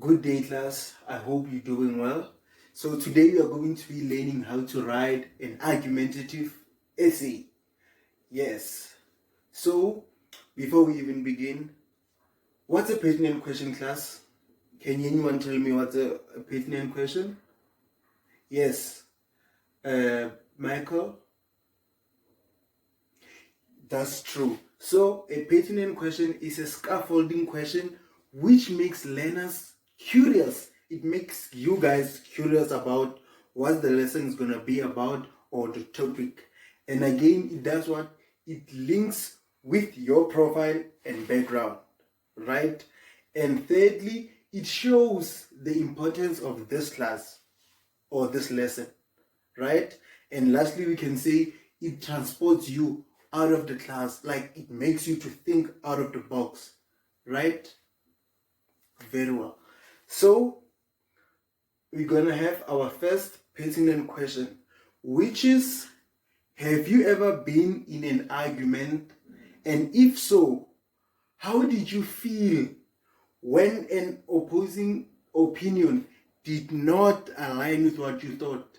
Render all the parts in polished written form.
Good day, class. I hope you're doing well. So today we are going to be learning how to write an argumentative essay. Yes. So before we even begin, what's a pertinent question, class? Can anyone tell me what's a pertinent question? Yes. Michael? That's true. So a pertinent question is a scaffolding question which makes learners curious. It makes you guys curious about what the lesson is going to be about or the topic. And again, it does what? It links with your profile and background, right? And thirdly, it shows the importance of this class or this lesson, right? And lastly, we can say it transports you out of the class, like it makes you to think out of the box, right? Very well. So we're gonna have our first pertinent question, which is, have you ever been in an argument, and if so, how did you feel when an opposing opinion did not align with what you thought?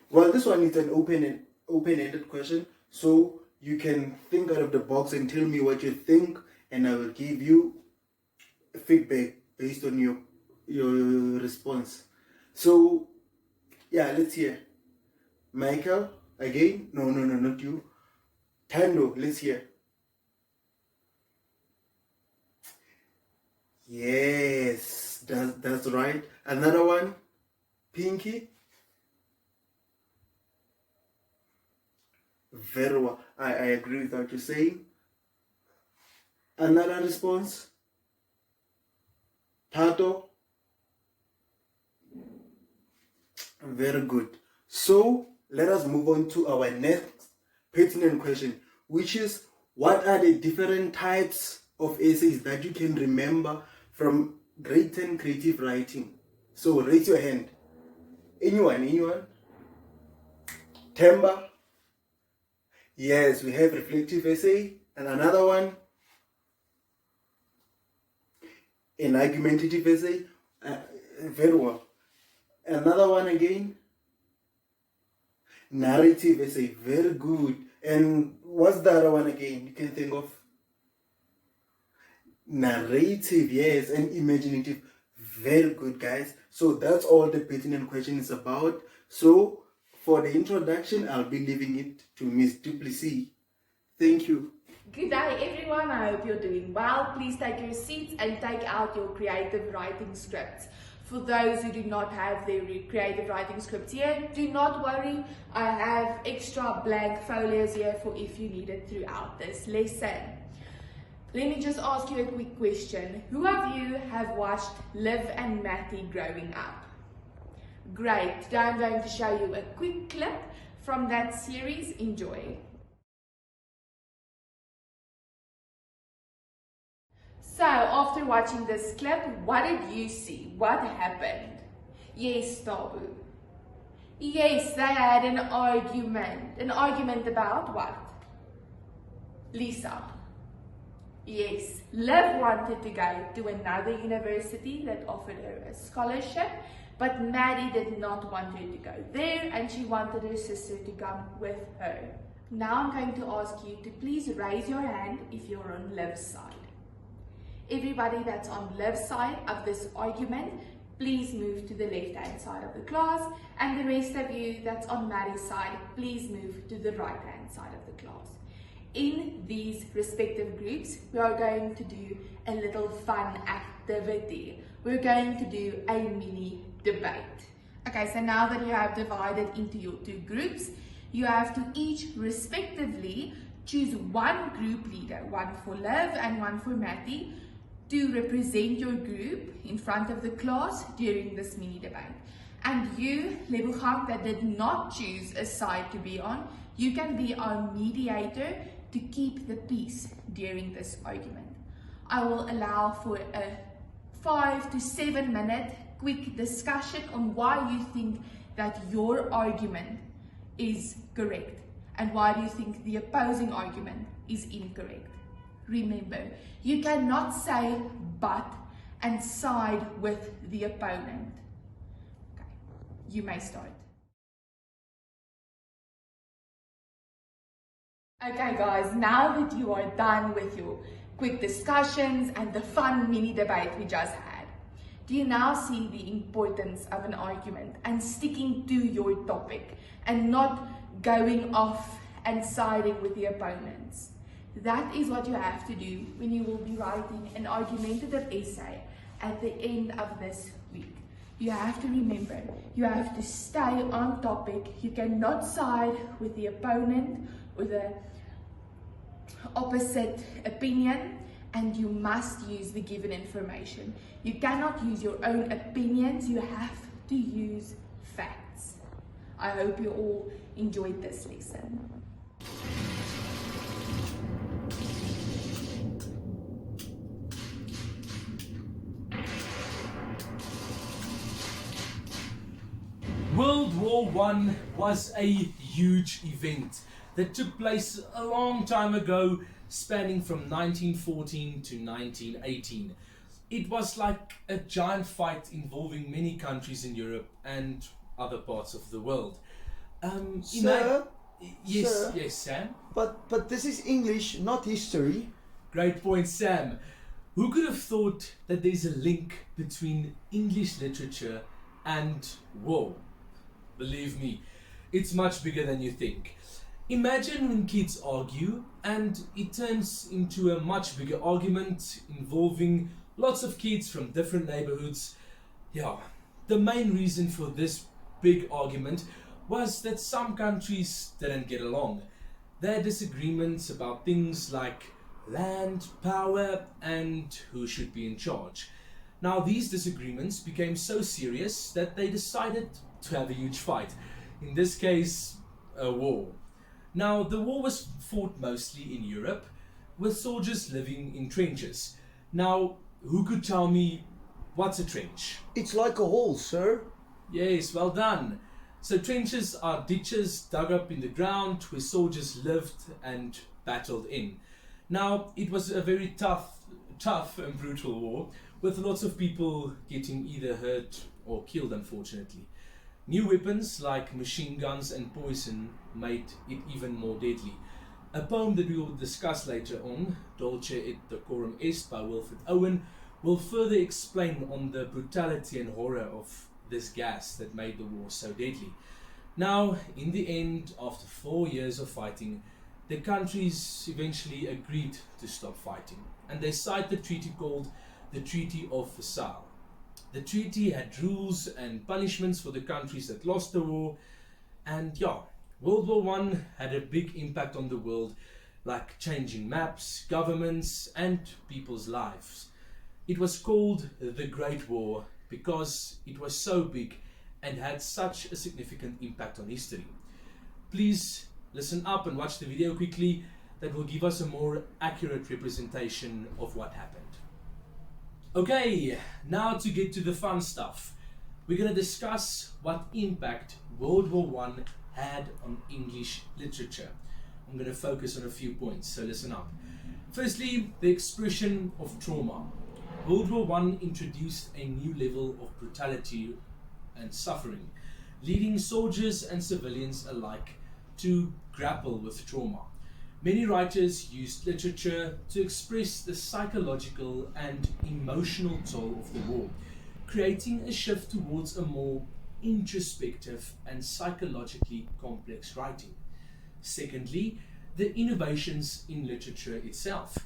Well, this one is an open-ended question, so you can think out of the box and tell me what you think, and I will give you feedback based on your response. So yeah, let's hear. Michael, again? No, not you. Tando, let's hear. Yes, that's right. Another one, Pinky. Very well. I agree with what you're saying. Another response? Tato? Very good. So let us move on to our next pertinent question, which is, what are the different types of essays that you can remember from grade 10 creative writing? So raise your hand. Anyone? Temba? Yes, we have reflective essay. And another one, an argumentative essay. Very well. Another one again, narrative essay. Very good. And what's the other one again you can think of? Narrative, yes, and imaginative. Very good, guys. So that's all the pertinent question is about. So for the introduction, I'll be leaving it to Miss Plessis. Thank you. Good day everyone, I hope you're doing well. Please take your seats and take out your creative writing scripts. For those who do not have their creative writing scripts here, do not worry, I have extra blank folios here for if you need it throughout this lesson. Let me just ask you a quick question. Who of you have watched Liv and Matty growing up? Great, today I'm going to show you a quick clip from that series. Enjoy. So, after watching this clip, what did you see? What happened? Yes, Tabu. Yes, they had an argument. An argument about what? Lisa. Yes, Liv wanted to go to another university that offered her a scholarship, but Maddie did not want her to go there and she wanted her sister to come with her. Now I'm going to ask you to please raise your hand if you're on Liv's side. Everybody that's on Liv's side of this argument, please move to the left-hand side of the class, and the rest of you that's on Maddie's side, please move to the right-hand side of the class. In these respective groups, we are going to do a little fun activity. We're going to do a mini debate. Okay, so now that you have divided into your two groups, you have to each respectively choose one group leader, one for Liv and one for Matty, to represent your group in front of the class during this mini debate. And you, Lebogang, that did not choose a side to be on, you can be our mediator to keep the peace during this argument. I will allow for a 5 to 7 minute quick discussion on why you think that your argument is correct and why do you think the opposing argument is incorrect. Remember, you cannot say but and side with the opponent. Okay, you may start. Okay guys, now that you are done with your quick discussions and the fun mini debate we just had, do you now see the importance of an argument and sticking to your topic and not going off and siding with the opponents? That is what you have to do when you will be writing an argumentative essay at the end of this week. You have to remember, you have to stay on topic. You cannot side with the opponent or the opposite opinion, and you must use the given information. You cannot use your own opinions, you have to use facts. I hope you all enjoyed this lesson. World War I was a huge event that took place a long time ago, spanning from 1914 to 1918. It was like a giant fight involving many countries in Europe and other parts of the world. Sir? Yes, Sir? yes, Sam? But this is English, not history. Great point, Sam. Who could have thought that there's a link between English literature and war? Believe me, it's much bigger than you think. Imagine when kids argue and it turns into a much bigger argument involving lots of kids from different neighborhoods. Yeah, the main reason for this big argument was that some countries didn't get along. They had disagreements about things like land, power, and who should be in charge. Now these disagreements became so serious that they decided to have a huge fight. In this case, a war. Now the war was fought mostly in Europe, with soldiers living in trenches. Now, who could tell me what's a trench? It's like a hole, sir. Yes, well done. So trenches are ditches dug up in the ground where soldiers lived and battled in. Now, it was a very tough and brutal war, with lots of people getting either hurt or killed, unfortunately. New weapons like machine guns and poison made it even more deadly. A poem that we will discuss later on, Dulce et Decorum Est by Wilfred Owen, will further explain on the brutality and horror of this gas that made the war so deadly. Now, in the end, after 4 years of fighting, the countries eventually agreed to stop fighting, and they signed the treaty called the Treaty of Versailles. The treaty had rules and punishments for the countries that lost the war, and yeah, World War I had a big impact on the world, like changing maps, governments, and people's lives. It was called the Great War because it was so big and had such a significant impact on history. Please listen up and watch the video quickly. That will give us a more accurate representation of what happened. Okay, now to get to the fun stuff. We're going to discuss what impact World War I had on English literature. I'm going to focus on a few points, so listen up. Firstly, the expression of trauma. World War I introduced a new level of brutality and suffering, leading soldiers and civilians alike to grapple with trauma. Many writers used literature to express the psychological and emotional toll of the war, creating a shift towards a more introspective and psychologically complex writing. Secondly, the innovations in literature itself.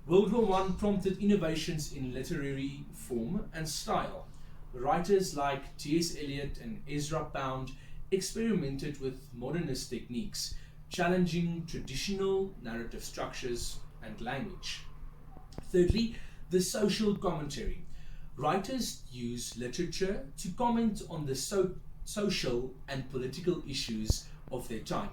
World War I prompted innovations in literary form and style. Writers like T.S. Eliot and Ezra Pound experimented with modernist techniques, challenging traditional narrative structures and language. Thirdly, the social commentary. Writers use literature to comment on the social and political issues of their time,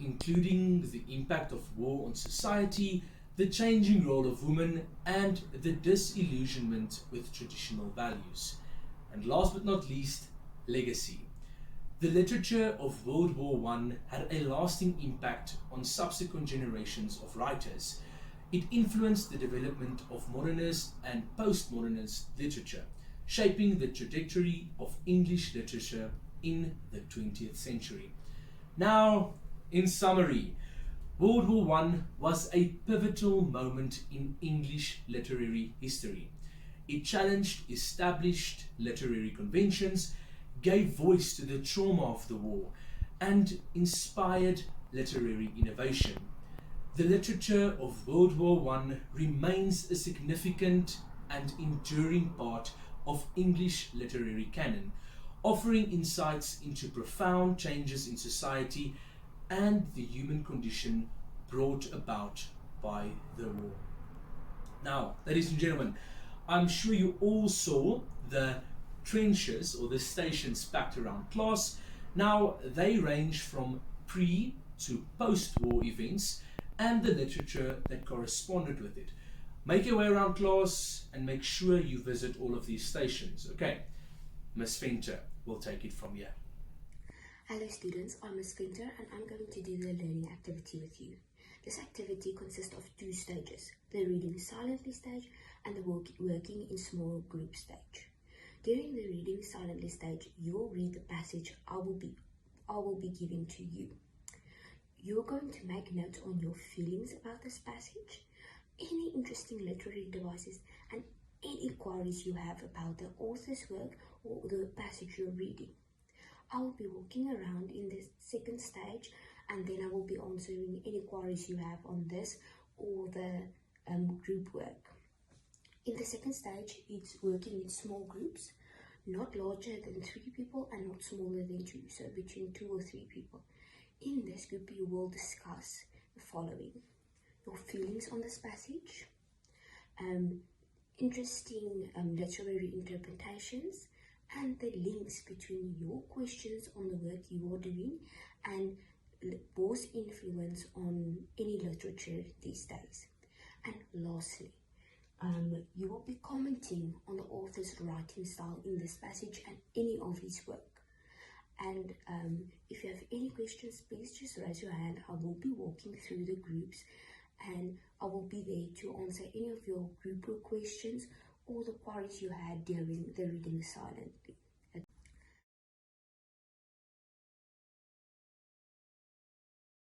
including the impact of war on society, the changing role of women, and the disillusionment with traditional values. And last but not least, legacy. The literature of World War I had a lasting impact on subsequent generations of writers. It influenced the development of modernist and postmodernist literature, shaping the trajectory of English literature in the 20th century. Now, in summary, World War I was a pivotal moment in English literary history. It challenged established literary conventions, gave voice to the trauma of the war, and inspired literary innovation. The literature of World War I remains a significant and enduring part of English literary canon, offering insights into profound changes in society and the human condition brought about by the war. Now, ladies and gentlemen, I'm sure you all saw the trenches or the stations packed around class. Now, they range from pre to post-war events and the literature that corresponded with it. Make your way around class and make sure you visit all of these stations. Okay, Miss Venter will take it from here. Hello students, I'm Miss Venter and I'm going to do the learning activity with you. This activity consists of two stages, the reading silently stage and the working in small group stage. During the reading silently stage, you will read the passage I will be giving to you. You're going to make notes on your feelings about this passage, any interesting literary devices and any inquiries you have about the author's work or the passage you're reading. I will be walking around in the second stage and then I will be answering any queries you have on this or the group work. In the second stage, it's working in small groups, not larger than 3 people and not smaller than 2, so between 2 or 3 people. In this group, you will discuss the following: your feelings on this passage, interesting literary interpretations, and the links between your questions on the work you are doing and war's influence on any literature these days. And lastly, you will be commenting on the author's writing style in this passage and any of his work. And if you have any questions, please just raise your hand. I will be walking through the groups and I will be there to answer any of your group questions or the queries you had during the reading silently.